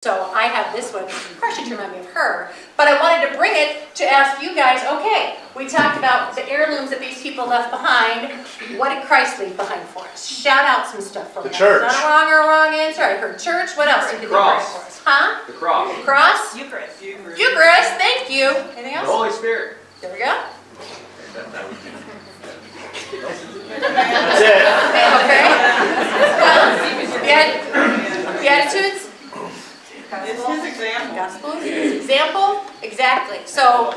So I have this one, partially to remind me of her, but I wanted to bring it to ask you guys, okay, we talked about the heirlooms that these people left behind. What did Christ leave behind for us? Shout out some stuff from the church. Not a wrong or a wrong answer. I heard church. What else did he leave for us? Huh? The cross. Cross? Eucharist. Eucharist, thank you. Anything else? The Holy Spirit. There we go. That's it. Okay. Well, Beatitudes? It's his example. Gospel is his example? Exactly. So,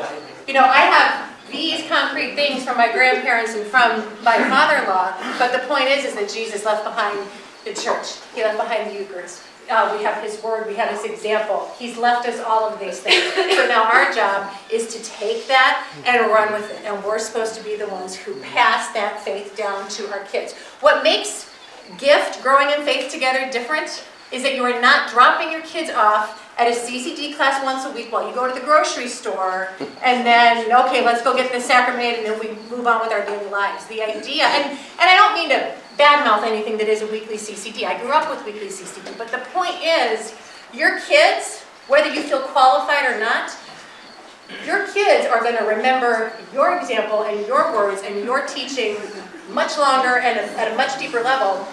I have these concrete things from my grandparents and from my father-in-law, but the point is that Jesus left behind the church. He left behind the Eucharist. We have his word, we have his example. He's left us all of these things. So now our job is to take that and run with it. And we're supposed to be the ones who pass that faith down to our kids. What makes G.I.F.T, growing in faith together, different is that you are not dropping your kids off at a CCD class once a week while you go to the grocery store and then, okay, let's go get this sacrament and then we move on with our daily lives. The idea, and I don't mean to badmouth anything that is a weekly CCD. I grew up with weekly CCD, but the point is, your kids, whether you feel qualified or not, your kids are going to remember your example and your words and your teaching much longer and at a much deeper level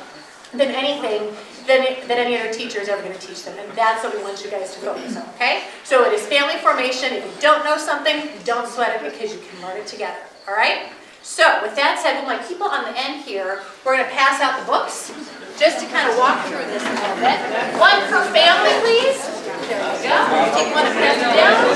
than anything than any other teacher is ever going to teach them. And that's what we want you guys to focus on, okay? So it is family formation. If you don't know something, don't sweat it because you can learn it together, all right? So with that said, with my people on the end here, we're going to pass out the books just to kind of walk through this a little bit. One per family, please. There you go. Take one and pass it down.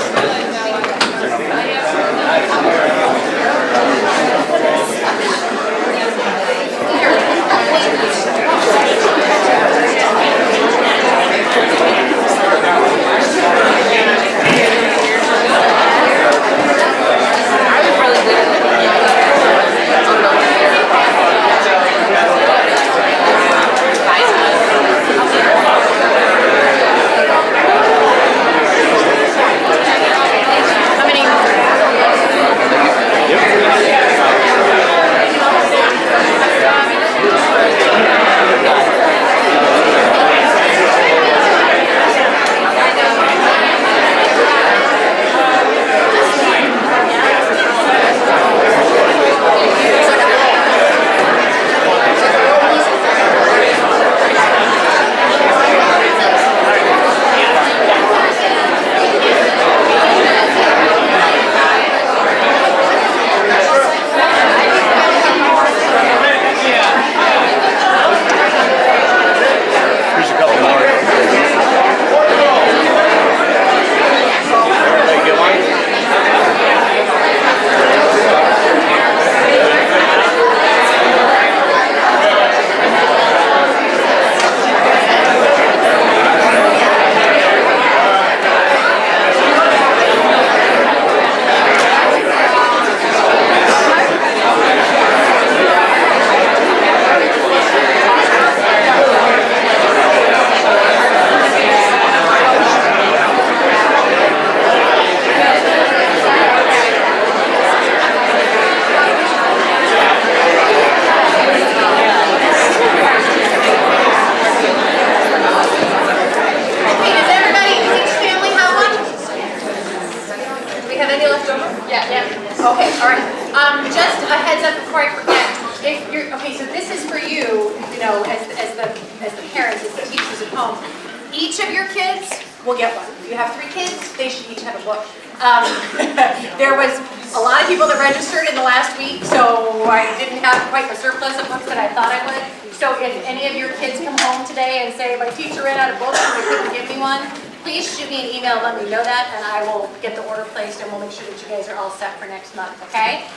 There was a lot of people that registered in the last week, so I didn't have quite the surplus of books that I thought I would. So if any of your kids come home today and say, my teacher ran out of books and they couldn't give me one, please shoot me an email, let me know that, and I will get the order placed and we'll make sure that you guys are all set for next month, okay?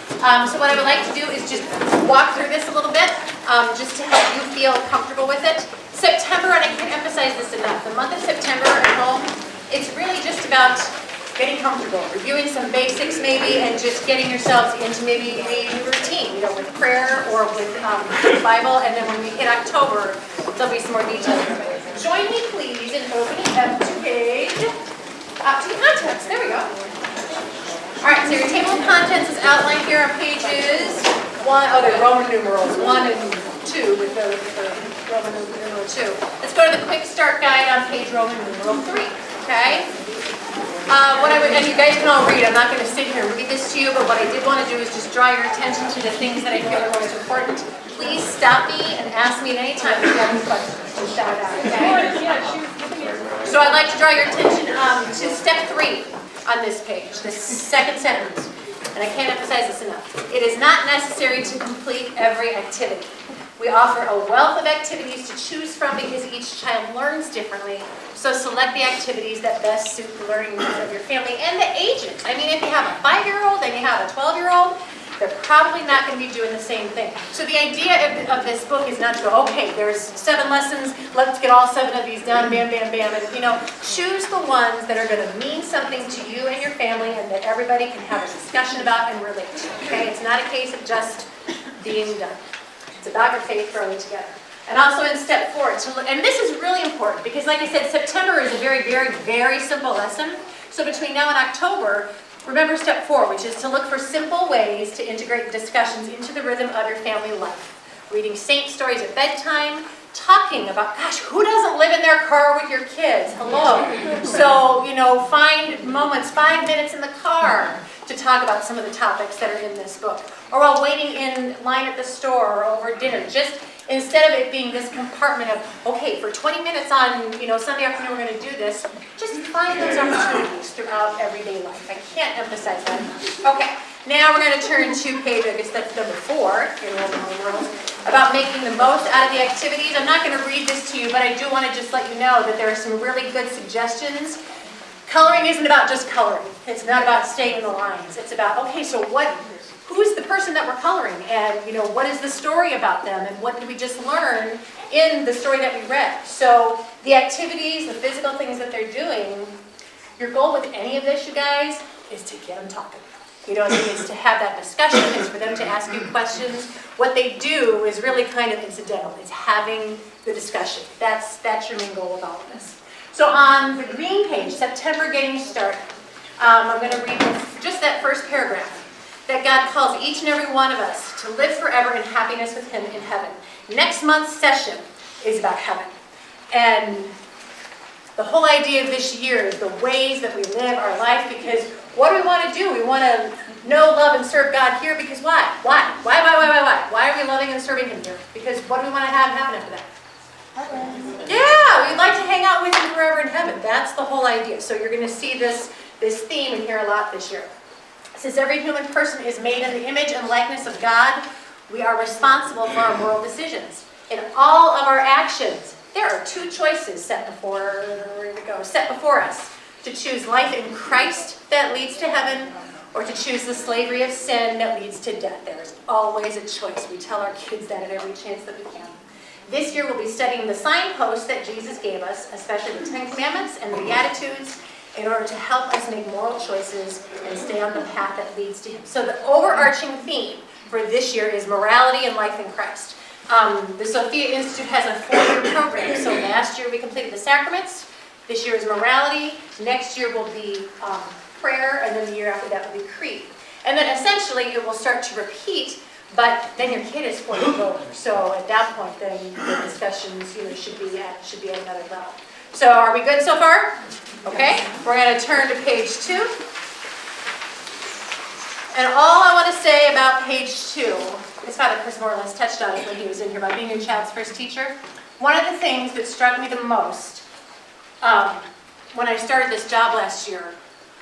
So what I would like to do is just walk through this a little bit, just to help you feel comfortable with it. September, and I can't emphasize this enough, the month of September at home, it's really just about getting comfortable, reviewing some basics maybe, and just getting yourselves into maybe a routine, with prayer or with the Bible, and then when we hit October, there'll be some more details. Join me please in opening up to page, to the contents, there we go. All right, so your table of contents is outlined here on pages 1, they're Roman numerals, 1 and 2 with the Roman numeral 2. Let's go to the quick start guide on page Roman numeral 3, okay? And you guys can all read. I'm not going to sit here and read this to you, but what I did want to do is just draw your attention to the things that I feel are most important. Please stop me and ask me at any time if you have any questions. Just shout out, okay? So I'd like to draw your attention to step 3 on this page, the second sentence. And I can't emphasize this enough. It is not necessary to complete every activity. We offer a wealth of activities to choose from because each child learns differently. So select the activities that best suit the learning needs of your family and the ages. I mean, if you have a 5-year-old and you have a 12-year-old, they're probably not going to be doing the same thing. So the idea of this book is not to go, okay, there's 7 lessons, let's get all 7 of these done, bam, bam, bam. And, choose the ones that are going to mean something to you and your family and that everybody can have a discussion about and relate to. Okay? It's not a case of just being done. It's about your faith growing together. And also in step 4, and this is really important because like I said, September is a very, very, very simple lesson. So between now and October, remember step 4, which is to look for simple ways to integrate discussions into the rhythm of your family life. Reading saint stories at bedtime, talking about, gosh, who doesn't live in their car with your kids? Hello. So, find moments, 5 minutes in the car to talk about some of the topics that are in this book. Or while waiting in line at the store or over dinner, just instead of it being this compartment of, okay, for 20 minutes on, Sunday afternoon we're going to do this, just find those opportunities throughout everyday life. I can't emphasize that enough. Okay, now we're going to turn to page, I guess that's number 4, in Roman numerals, about making the most out of the activities. I'm not going to read this to you, but I do want to just let you know that there are some really good suggestions. Coloring isn't about just coloring. It's not about staying in the lines. It's about, okay, so who's the person that we're coloring? And, what is the story about them? And what did we just learn in the story that we read? So the activities, the physical things that they're doing, your goal with any of this, you guys, is to get them talking. It's to have that discussion. It's for them to ask you questions. What they do is really kind of incidental. It's having the discussion. That's your main goal with all of this. So on the green page, September Getting Started, I'm going to read just that first paragraph. That God calls each and every one of us to live forever in happiness with Him in heaven. Next month's session is about heaven. And the whole idea of this year is the ways that we live our life, because what do we want to do? We want to know, love, and serve God here because why? Why? Why are we loving and serving Him here? Because what do we want to have happen after that? Yeah, we'd like to hang out with Him forever in heaven. That's the whole idea. So you're going to see this theme in here a lot this year. Since every human person is made in the image and likeness of God, we are responsible for our moral decisions. In all of our actions, there are 2 choices set before us. To choose life in Christ that leads to heaven, or to choose the slavery of sin that leads to death. There is always a choice. We tell our kids that at every chance that we can. This year we'll be studying the signposts that Jesus gave us, especially the 10 Commandments and the Beatitudes, in order to help us make moral choices and stay on the path that leads to Him. So the overarching theme for this year is morality and life in Christ. The Sophia Institute has a 4-year program. So last year we completed the sacraments. This year is morality. Next year will be prayer, and then the year after that will be creed. And then essentially it will start to repeat, but then your kid is 4 years older. So at that point, then the discussions should be at another level. So are we good so far? Okay, we're going to turn to page 2. And all I want to say about page 2, his father Chris more or less touched on it when he was in here about being your child's first teacher. One of the things that struck me the most when I started this job last year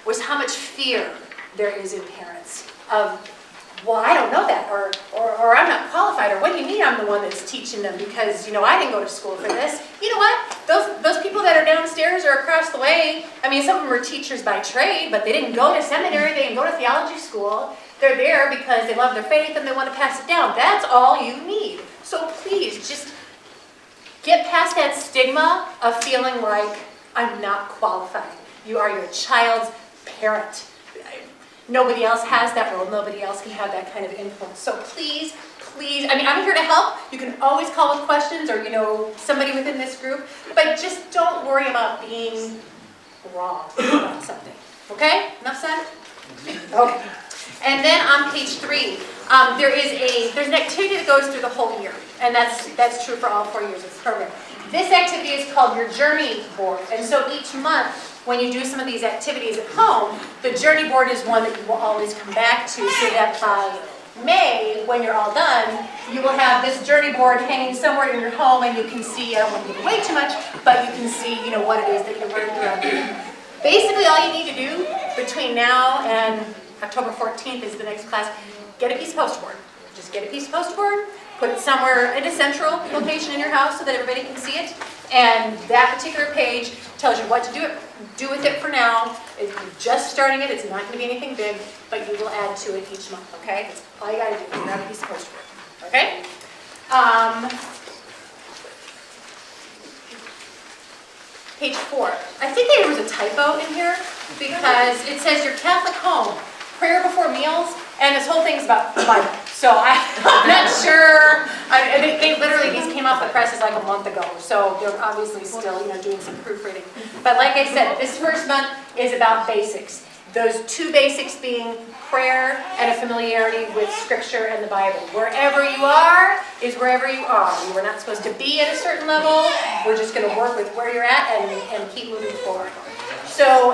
was how much fear there is in parents of, well, I don't know that, or I'm not qualified, or what do you mean I'm the one that's teaching them because, I didn't go to school for this. You know what? Those people that are downstairs or across the way, I mean, some of them are teachers by trade, but they didn't go to seminary, they didn't go to theology school. They're there because they love their faith and they want to pass it down. That's all you need. So please, just get past that stigma of feeling like I'm not qualified. You are your child's parent. Nobody else has that role. Nobody else can have that kind of influence. So please, I'm here to help. You can always call with questions or, somebody within this group. But just don't worry about being wrong about something. Okay? Enough said? Okay. And then on page 3, There's an activity that goes through the whole year, and that's true for all 4 years of the program. This activity is called your journey board, and so each month when you do some of these activities at home, the journey board is one that you will always come back to, so that by May, when you're all done, you will have this journey board hanging somewhere in your home, and you can see, I don't want to give away too much, but you can see, what it is that you're learning throughout the year. Basically, all you need to do between now and October 14th is the next class, get a piece of poster board. Just get a piece of poster board, put it somewhere in a central location in your house so that everybody can see it, and that particular page tells you what to do with it for now. If you're just starting it, it's not going to be anything big, but you will add to it each month, okay? That's all you got to do, grab a piece of poster board, okay? Page 4. I think there was a typo in here because it says your Catholic home, prayer before meals, and this whole thing's about the Bible. So I'm not sure. They literally, these came off the presses like a month ago, so they're obviously still, doing some proofreading. But like I said, this first month is about basics. Those 2 basics being prayer and a familiarity with Scripture and the Bible. Wherever you are is wherever you are. You are not supposed to be at a certain level. We're just going to work with where you're at and keep moving forward. So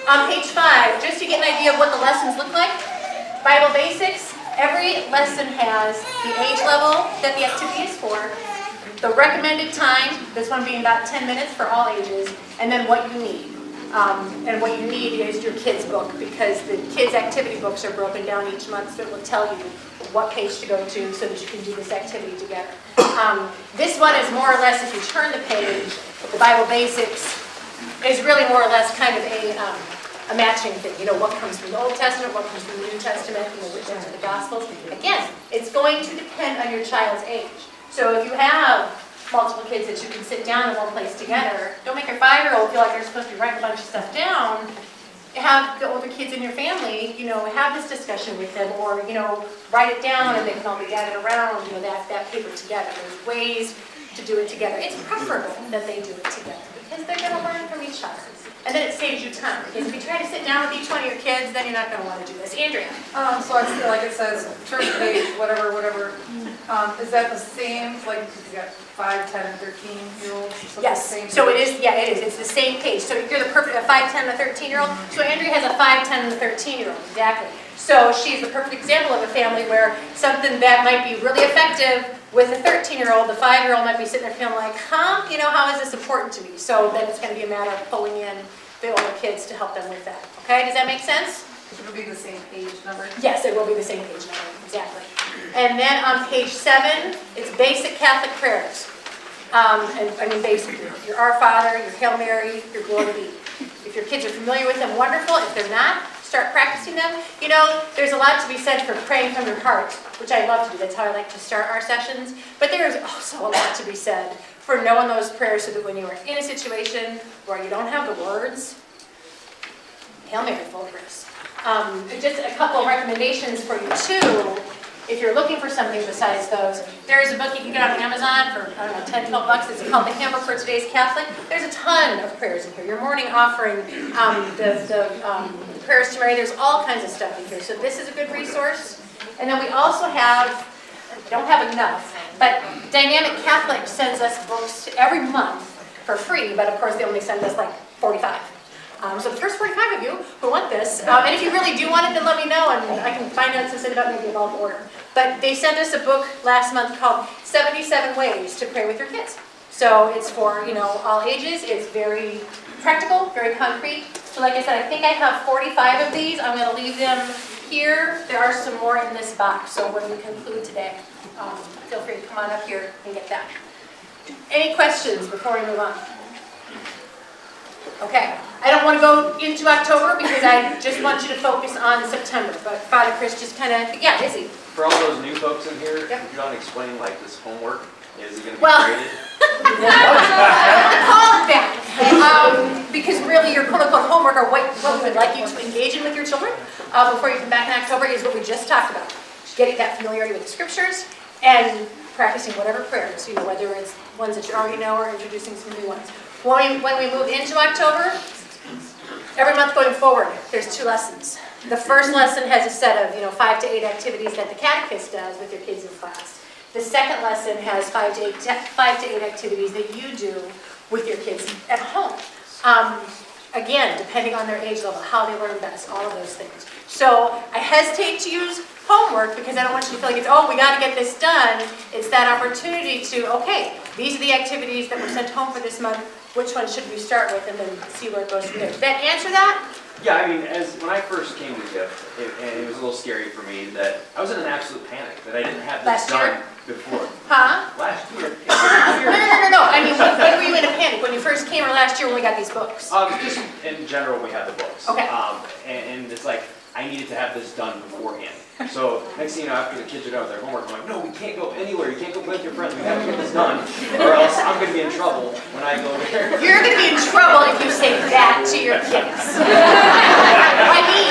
on page 5, just to get an idea of what the lessons look like, Bible basics. Every lesson has the age level that the activity is for, the recommended time, this one being about 10 minutes for all ages, and then what you need. And what you need is your kids' book, because the kids' activity books are broken down each month, so it will tell you what page to go to so that you can do this activity together. This one is more or less, if you turn the page, the Bible basics is really more or less kind of a matching thing. What comes from the Old Testament, what comes from the New Testament, which ones are the Gospels. Again, it's going to depend on your child's age. So if you have multiple kids that you can sit down in one place together, don't make your 5-year-old feel like they're supposed to be writing a bunch of stuff down. Have the older kids in your family, have this discussion with them, or, write it down and they can all be gathered around, that paper together. There's ways to do it together. It's preferable that they do it together because they're going to learn from each other. And then it saves you time, because if you try to sit down with each one of your kids, then you're not going to want to do this. Andrea? So I feel like it says, turn the page, whatever. Is that the same, like, you got 5, 10, and 13-year-olds? Yes, so it is, it is. It's the same page. So you're the perfect, a 5, 10, and a 13-year-old. So Andrea has a 5, 10, and a 13-year-old, exactly. So she's the perfect example of a family where something that might be really effective with a 13-year-old, the 5-year-old might be sitting there feeling like, how is this important to me? So then it's going to be a matter of pulling in the older kids to help them with that. Okay, does that make sense? It'll be the same page number? Yes, it will be the same page number, exactly. And then on page 7, it's basic Catholic prayers. Basic, your Our Father, your Hail Mary, your Glory Be. If your kids are familiar with them, wonderful. If they're not, start practicing them. There's a lot to be said for praying from your heart, which I love to do. That's how I like to start our sessions. But there is also a lot to be said for knowing those prayers so that when you are in a situation where you don't have the words, Hail Mary, full of grace. Just a couple of recommendations for you too. If you're looking for something besides those, there is a book you can get on Amazon for, I don't know, 10, 12 bucks. It's called The Handbook for Today's Catholic. There's a ton of prayers in here. Your morning offering, the prayers to Mary, there's all kinds of stuff in here. So this is a good resource. And then we also have, don't have enough, but Dynamic Catholic sends us books every month for free, but of course they only send us like 45. So the first 45 of you who want this, and if you really do want it, then let me know, and I can find out some about maybe a bulk order. But they sent us a book last month called 77 Ways to Pray with Your Kids. So it's for, all ages. It's very practical, very concrete. So like I said, I think I have 45 of these. I'm going to leave them here. There are some more in this box, so when we conclude today, feel free to come on up here and get that. Any questions before we move on? Okay, I don't want to go into October because I just want you to focus on September. But Father Kris just kind of, Izzy. For all those new folks in here, Yep. would you want to explain like this homework? Is it going to be Well- graded? Call it that. Because really your quote-unquote homework, or what we would like you to engage in with your children before you come back in October, is what we just talked about. Getting that familiarity with the scriptures and practicing whatever prayers, whether it's ones that you already know or introducing some new ones. When we move into October, every month going forward, there's 2 lessons. The first lesson has a set of 5 to 8 activities that the catechist does with your kids in class. The second lesson has 5 to 8 activities that you do with your kids at home. Again, depending on their age level, how they learn best, all of those things. So I hesitate to use homework because I don't want you to feel like it's, oh, we got to get this done. It's that opportunity to, okay, these are the activities that were sent home for this month. Which one should we start with, and then see where it goes from there. Did that answer that? Yeah, I mean, when I first came to G.I.F.T, and it was a little scary for me that I was in an absolute panic that I didn't have this Last year? done before. Huh? Last year. No. I mean, when were you in a panic? When you first came or last year when we got these books? Just in general, we have the books. Okay. And it's like, I needed to have this done beforehand. So next thing you know, after the kids are done with their homework, I'm like, no, we can't go anywhere. You can't go play with your friends. We have to get this done, or else I'm going to be in trouble when I go there. You're going to be in trouble if you say that to your kids. By me.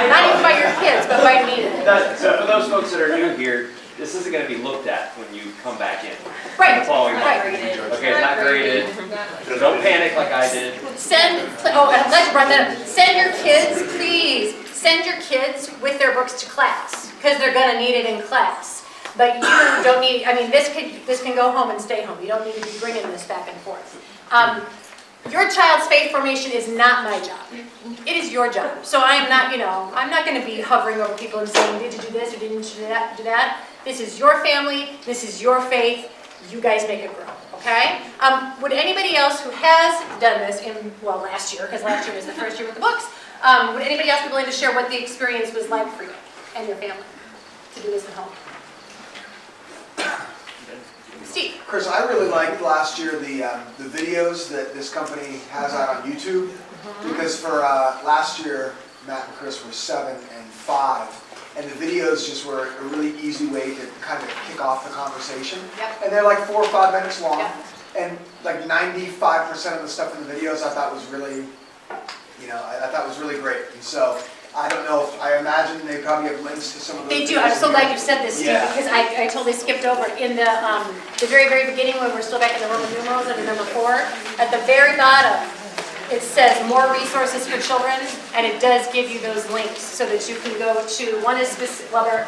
Not even by your kids, but by me. So for those folks that are new here, this isn't going to be looked at when you come back in. Right. The following month. Right. Okay, it's not graded. So don't panic like I did. And I'm glad you brought that up. Send your kids, please. Send your kids with their books to class, because they're going to need it in class. But you don't need, I mean, this can go home and stay home. You don't need to be bringing this back and forth. Your child's faith formation is not my job. It is your job. So I am not, I'm not going to be hovering over people and saying, did you do this or didn't you do that? This is your family. This is your faith. You guys make it grow, okay? Would anybody else who has done this last year, because last year was the first year with the books, would anybody else be willing to share what the experience was like for you and your family to do this at home? Steve. Kris, I really liked last year the videos that this company has out on YouTube, because for last year, Matt and Kris were 7 and 5. And the videos just were a really easy way to kind of kick off the conversation. Yep. And they're like 4 or 5 minutes long. Yep. And like 95% of the stuff in the videos I thought was really, I thought was really great. And so I don't know, I imagine they probably have links to some of those. They do. I'm so glad you said this, Steve, Yeah. because I totally skipped over. In the very, very beginning, when we're still back in the Roman numerals under number 4, at the very bottom, it says more resources for children, and it does give you those links so that you can go to, one is specific, I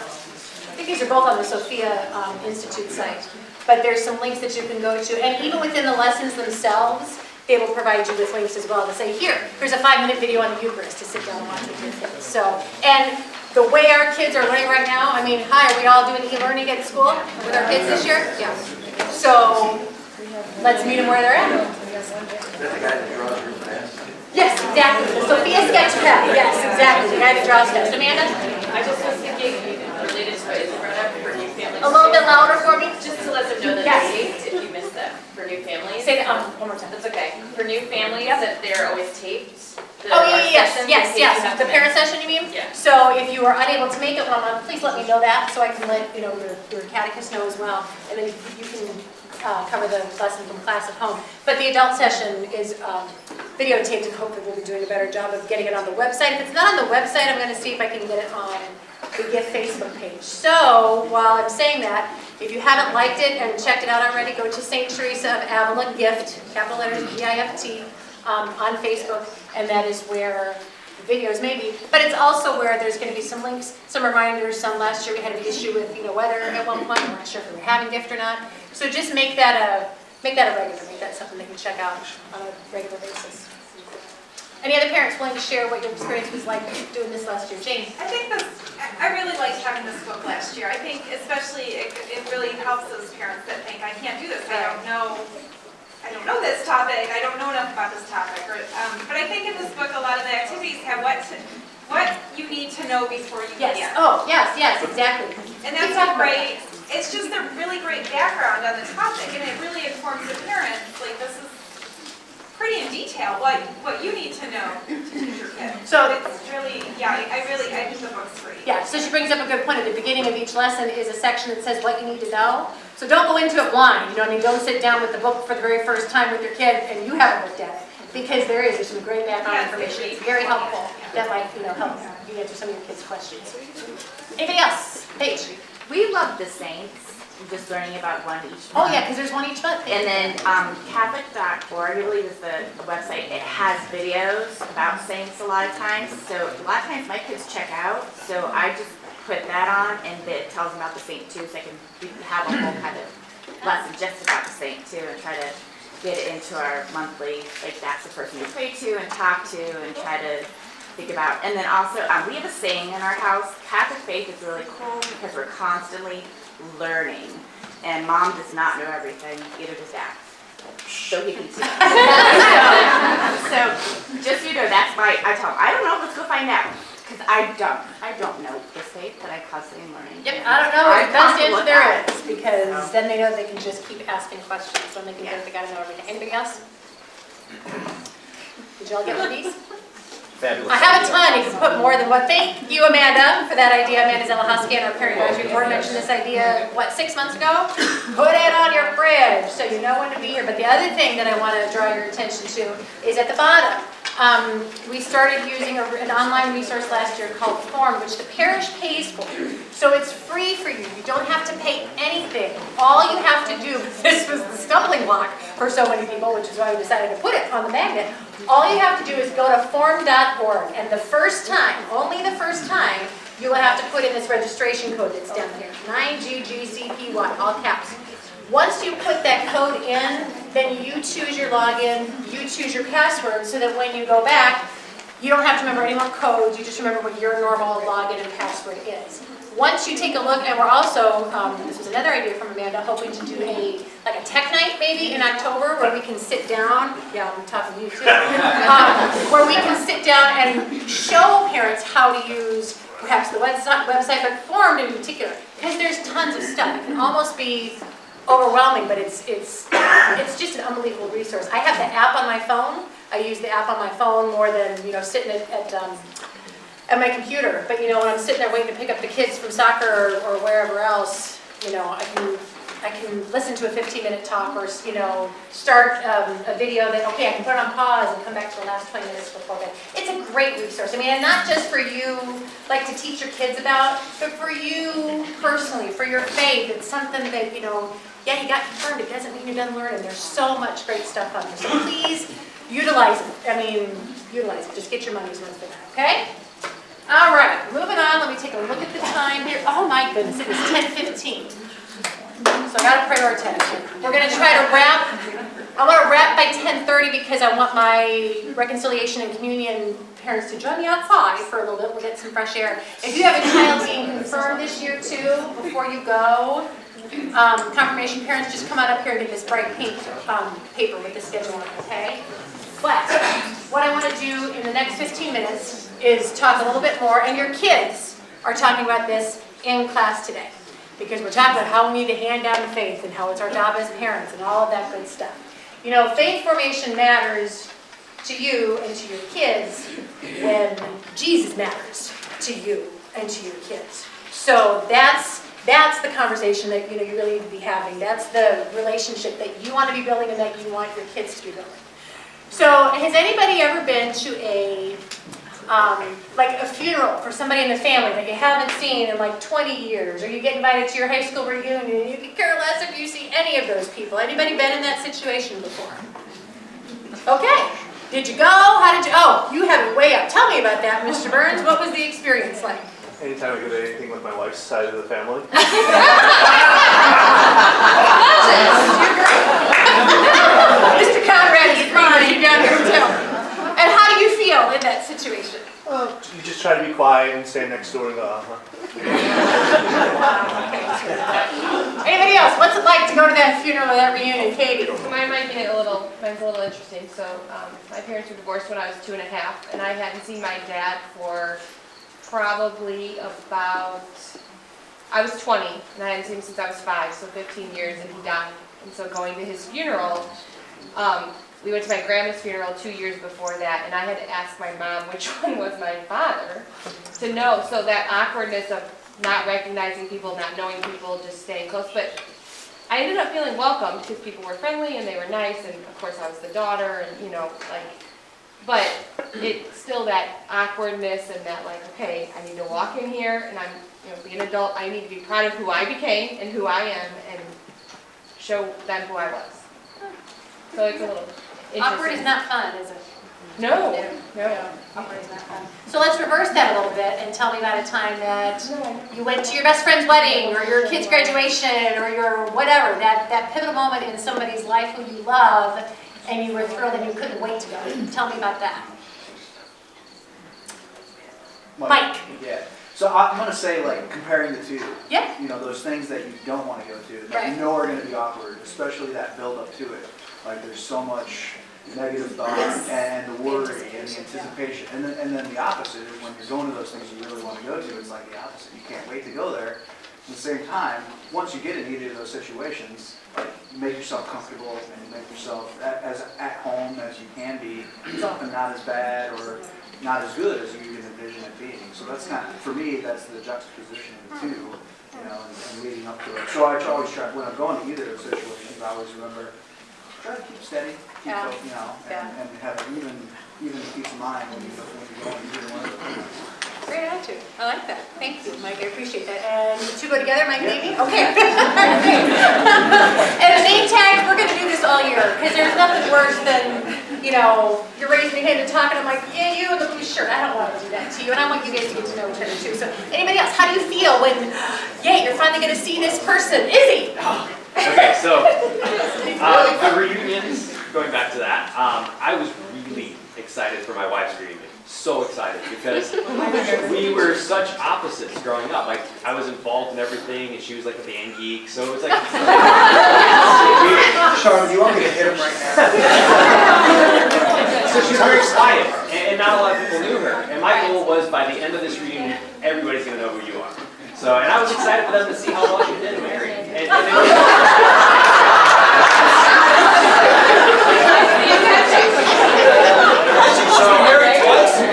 think these are both on the Sophia Institute site, but there's some links that you can go to, and even within the lessons themselves, they will provide you with links as well to say, here's a 5-minute video on the Eucharist to sit down and watch with your kids. So, and the way our kids are learning right now, I mean, hi, are we all doing e-learning at school with our kids this year? Yeah. So, let's meet them where they're at. Yes, exactly. The Sophia Sketchpad. Yes, exactly. The guy that draws fast. Amanda? I just was thinking, related to what is brought up for new families. A little bit louder for me? Just to let them know that Yes. they taped if you missed them. For new families. Say that one more time. That's okay. For new families, Yep. that they're always taped. Oh, yes. The parent session, you mean? Yeah. So if you are unable to make it one month, please let me know that so I can let your catechist know as well. And then you can cover the lesson from class at home. But the adult session is videotaped, and hopefully we'll be doing a better job of getting it on the website. If it's not on the website, I'm going to see if I can get it on the G.I.F.T Facebook page. So while I'm saying that, if you haven't liked it and checked it out already, go to St. Teresa of Avila G.I.F.T, capital letters G.I.F.T, on Facebook, and that is where the videos may be. But it's also where there's going to be some links, some reminders. Last year we had an issue with weather at one point. We're not sure if we were having G.I.F.T or not. So just make that a regular. Make that something that you check out on a regular basis. Any other parents willing to share what your experience was like doing this last year? Jane? I really liked having this book last year. I think especially it really helps those parents that think, I can't do this. I don't know this topic. I don't know enough about this topic. But I think in this book, a lot of the activities have what you need to know before you begin. Yes. Oh, yes, exactly. And that's a great. It's just a really great background on the topic, and it really informs the parents. Like, this is pretty in detail what you need to know to teach your kid. So it's really, I think the book's great. Yeah, so she brings up a good point. At the beginning of each lesson is a section that says what you need to know. So don't go into it blind. Don't sit down with the book for the very first time with your kid and you haven't looked at it. Because there's some great background information. It's very helpful. That might help you answer some of your kids' questions. Anybody else? Paige? We love the Saints. just learning about one each Oh, month. yeah, because there's one each month. And then Catholic.org, I believe is the website, it has videos about saints a lot of times. So a lot of times my kids check out, so I just put that on and it tells them about the saint too, so I can have a whole kind of lesson just about the saint too and try to get it into our monthly, like that's the person you pray to and talk to and try to think about. And then also, we have a saying in our house, Catholic faith is really cool because we're constantly learning. And mom does not know everything, either does dad. So he can teach. So just so you know, that's why I tell him, I don't know, let's go find out. Because I don't know the faith, but I constantly am learning. Yep, I don't know what the best answer there is, because then they know they can just keep asking questions when they can think they gotta know everything. Anybody else? Did y'all get one of these? Fabulous. I have a ton, you can put more than one. Thank you, Amanda, for that idea. Amanda Zelahowski and our parent advisory board mentioned this idea, 6 months ago? Put it on your fridge so you know when to be here. But the other thing that I want to draw your attention to is at the bottom. We started using an online resource last year called Form, which the parish pays for. So it's free for you. You don't have to pay anything. All you have to do, this was the stumbling block for so many people, which is why we decided to put it on the magnet. All you have to do is go to form.org, and the first time, only the first time, you will have to put in this registration code that's down here, 9GGCPY, all caps. Once you put that code in, then you choose your login, you choose your password, so that when you go back, you don't have to remember any more codes, you just remember what your normal login and password is. Once you take a look, and we're also, this was another idea from Amanda, hoping to do a tech night maybe in October where we can sit down, yeah, I'm talking to you too, where we can sit down and show parents how to use perhaps the website, but Formed in particular, because there's tons of stuff. It can almost be overwhelming, but it's just an unbelievable resource. I have the app on my phone. I use the app on my phone more than sitting at my computer. But when I'm sitting there waiting to pick up the kids from soccer or wherever else, I can listen to a 15-minute talk or start a video that I can put it on pause and come back to the last 20 minutes before bed. It's a great resource. And not just for you, to teach your kids about, but for you personally, for your faith. It's something that yeah, you got confirmed. It doesn't mean you're done learning. There's so much great stuff on there. So please utilize it. Utilize it. Just get your money's worth for that. Okay. All right, moving on. Let me take a look at the time here. Oh my goodness, it is 10:15. So I gotta prioritize here. We're gonna try to wrap. I want to wrap by 10:30 because I want my reconciliation and communion parents to join me outside for a little bit. We'll get some fresh air. If you have a child being confirmed this year too, before you go, confirmation parents, just come on up here and get this bright pink paper with the schedule on it, okay? But what I want to do in the next 15 minutes is talk a little bit more, and your kids are talking about this in class today, because we're talking about how we need to hand down the faith and how it's our job as parents and all of that good stuff. Faith formation matters to you and to your kids when Jesus matters to you and to your kids. So that's the conversation that you really need to be having. That's the relationship that you want to be building and that you want your kids to be building. So has anybody ever been to a funeral for somebody in the family that you haven't seen in 20 years, or you get invited to your high school reunion and you could care less if you see any of those people? Anybody been in that situation before? Okay. Did you go? How did you? Oh, you have it way up. Tell me about that, Mr. Burns. What was the experience like? Anytime I go to anything with my wife's side of the family. Mr. Conrad is agreeing with you down here too. And how do you feel in that situation? You just try to be quiet and stand next door and go, Anybody else? What's it like to go to that funeral or that reunion, Katie? Mine's a little interesting. So my parents were divorced when I was 2.5, and I hadn't seen my dad for probably I was 20, and I hadn't seen him since I was 5, so 15 years, and he died. And so going to his funeral, we went to my grandma's funeral 2 years before that, and I had to ask my mom which one was my father to know. So that awkwardness of not recognizing people, not knowing people, just staying close. But I ended up feeling welcome because people were friendly and they were nice, and of course I was the daughter, and but it's still that awkwardness and that like, okay, I need to walk in here and I'm, being an adult, I need to be proud of who I became and who I am and show them who I was. So it's a little interesting. Awkward is not fun, is it? No, No. Awkward is not fun. So let's reverse that a little bit and tell me about a time that you went to your best friend's wedding or your kid's graduation or your whatever, that pivotal moment in somebody's life who you love and you were thrilled and you couldn't wait to go. Tell me about that. Mike. Yeah. So I'm gonna say, like, comparing the two. Yeah. Those things that you don't want to go to, that Right. you know are gonna be awkward, especially that build up to it. Like, there's so much negative thought and the worry and the anticipation. And then the opposite is when you're going to those things you really want to go to, it's like the opposite. You can't wait to go there. At the same time, once you get in either of those situations, like, make yourself comfortable and make yourself as at home as you can be, and not as bad or not as good as you can envision it being. So that's kind of, for me, that's the juxtaposition of the two, and leading up to it. So I always try, when I'm going to either of those situations, I always remember, try to keep steady, keep Yeah. and have an even peace of mind when you go into either one of those. Great attitude. I like that. Thank you, Mike. I appreciate that. And you two go together, Mike and Amy? Okay. And the name tags, we're going to do this all year because there's nothing worse than, you're raising your hand and talking. I'm like, yeah, you in the blue shirt. I don't want to do that to you. And I want you guys to get to know each other too. So anybody else, how do you feel when, you're finally going to see this person? Izzy! Okay, so the reunions, going back to that, I was really excited for my wife's reunion. So excited because we were such opposites growing up. Like, I was involved in everything and she was like a band geek, so it was like... Sean, do you want me to hit him right now? So she was very quiet and not a lot of people knew her. And my goal was by the end of this reunion, everybody's going to know who you are. So, and I was excited for them to see how well you did at Mary. And they were...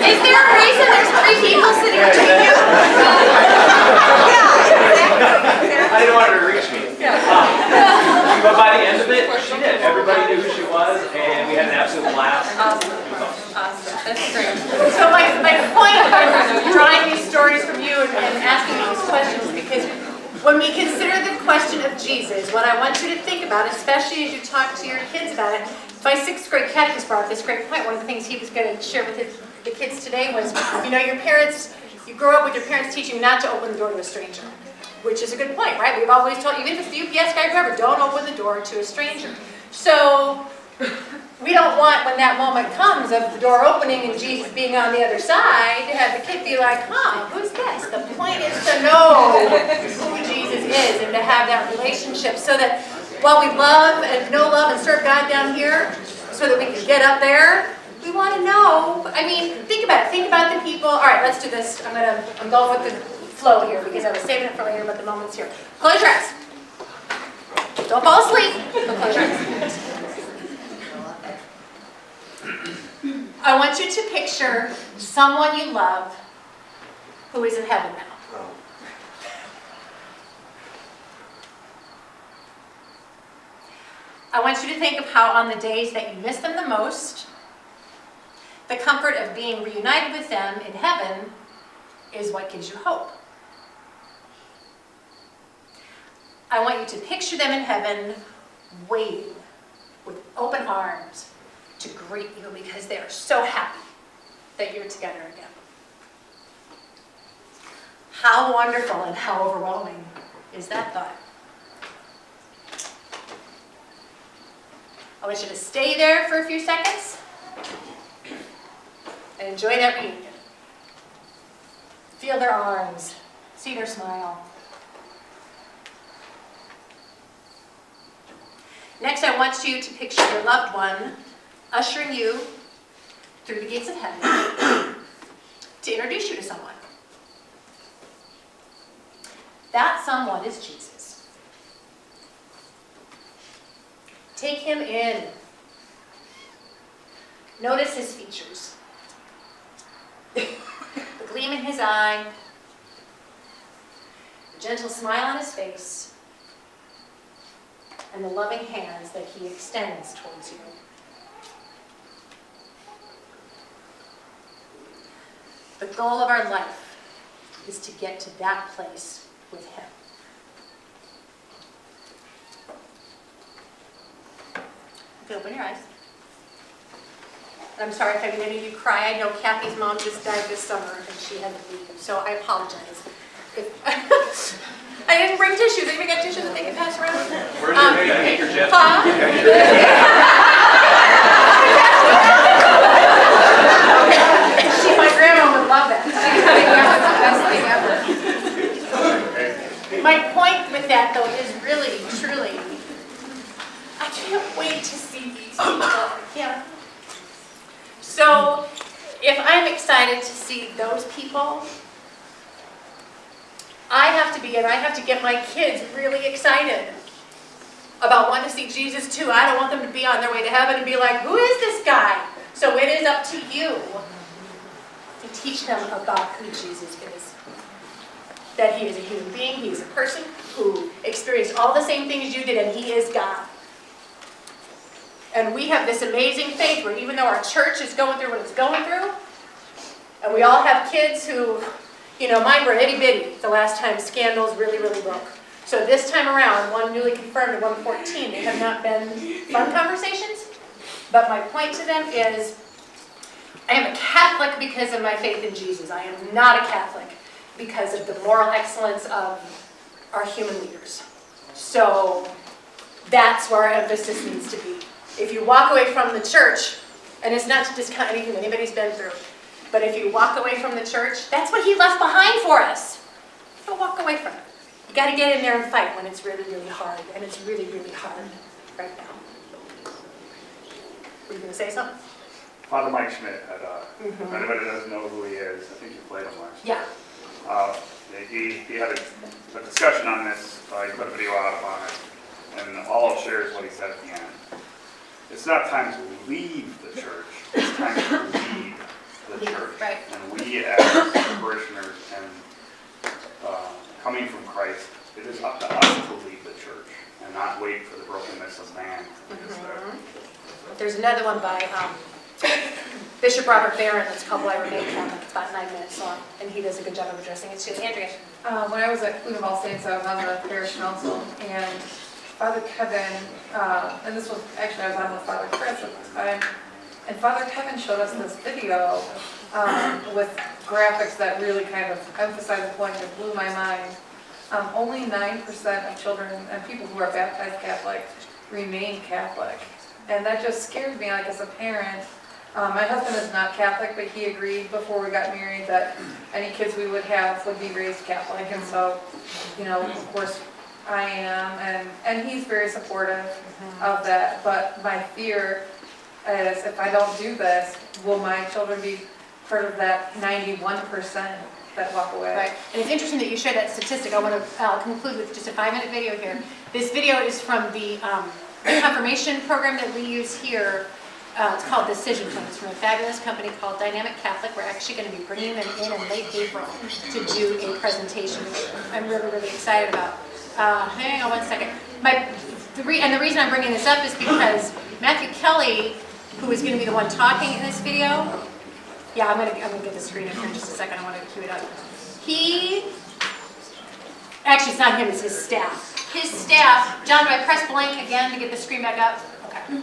Is there a reason there's 3 people sitting between you? I didn't want her to reach me. But by the end of it, she did. Everybody knew who she was, and we had an absolute blast. Awesome. That's great. So my point is drawing these stories from you and asking these questions because when we consider the question of Jesus, what I want you to think about, especially as you talk to your kids about it, my 6th grade catechist brought up this great point. One of the things he was going to share with the kids today was, your parents, you grow up with your parents teaching you not to open the door to a stranger, which is a good point, right? We've always told, even if it's the UPS guy, whoever, don't open the door to a stranger. So we don't want, when that moment comes of the door opening and Jesus being on the other side, to have the kid be like, who's this? The point is to know who Jesus is and to have that relationship so that while we love and know love and serve God down here so that we can get up there, we want to know. I mean, think about it. Think about the people. All right, let's do this. I'm going with the flow here because I was saving it for later, but the moment's here. Close your eyes. Don't fall asleep, but close your eyes. I want you to picture someone you love who is in heaven now. I want you to think of how on the days that you miss them the most, the comfort of being reunited with them in heaven is what gives you hope. I want you to picture them in heaven waiting with open arms to greet you because they are so happy that you're together again. How wonderful and how overwhelming is that thought? I want you to stay there for a few seconds and enjoy that reunion. Feel their arms, see their smile. Next, I want you to picture your loved one ushering you through the gates of heaven to introduce you to someone. That someone is Jesus. Take him in. Notice his features. The gleam in his eye, the gentle smile on his face, and the loving hands that he extends towards you. The goal of our life is to get to that place with him. You can open your eyes. I'm sorry if I made any of you cry. I know Kathy's mom just died this summer and she had to leave, so I apologize. I didn't bring tissues. Anybody got tissues that they can pass around? Where's your handkerchief? Huh? See, my grandma would love that. That's the best thing ever. My point with that, though, is really, truly, I can't wait to see these people. Yeah. So, if I'm excited to see those people, I have to get my kids really excited about wanting to see Jesus too. I don't want them to be on their way to heaven and be like, who is this guy? So it is up to you to teach them about who Jesus is. That he is a human being, he is a person who experienced all the same things you did, and he is God. And we have this amazing faith where even though our church is going through what it's going through, and we all have kids who, mine were itty bitty the last time scandals really, really broke. So this time around, one newly confirmed and one 14, they have not been fun conversations. But my point to them is, I am a Catholic because of my faith in Jesus. I am not a Catholic because of the moral excellence of our human leaders. So that's where our emphasis needs to be. If you walk away from the church, and it's not to discount anything anybody's been through, but if you walk away from the church, that's what he left behind for us. Don't walk away from it. You got to get in there and fight when it's really, really hard, and it's really, really hard right now. Were you going to say something? Father Mike Schmidt, if anybody doesn't know who he is, I think you played him last year. Yeah. He had a discussion on this, he put a video out on it, and all I'll share is what he said at the end. It's not time to leave the church, it's time to lead the church. Right. And we as parishioners and coming from Christ, it is up to us to lead the church and not wait for the brokenness of man to get us there. There's another one by Bishop Robert Barron that's called Why Remain Catholic. It's about 9 minutes long, and he does a good job of addressing it too. Andrea? When I was at Queen of All Saints, I was on the parish council, and Father Kevin, and this was, actually I was on with Father Kris at the time, and Father Kevin showed us this video with graphics that really kind of emphasized the point that blew my mind. Only 9% of children and people who are baptized Catholic remain Catholic. And that just scared me, like as a parent. My husband is not Catholic, but he agreed before we got married that any kids we would have would be raised Catholic. And so, of course, I am, and he's very supportive of that. But my fear is if I don't do this, will my children be part of that 91% that walk away? Right. And it's interesting that you shared that statistic. I want to conclude with just a 5-minute video here. This video is from the confirmation program that we use here. It's called Decision Point. It's from a fabulous company called Dynamic Catholic. We're actually going to be bringing them in late April to do a presentation, which I'm really, really excited about. Hang on 1 second. The reason I'm bringing this up is because Matthew Kelly, who is going to be the one talking in this video, I'm going to get the screen up here in just a second. I want to cue it up. Actually, it's not him, it's his staff. His staff, John, do I press blank again to get the screen back up? Okay.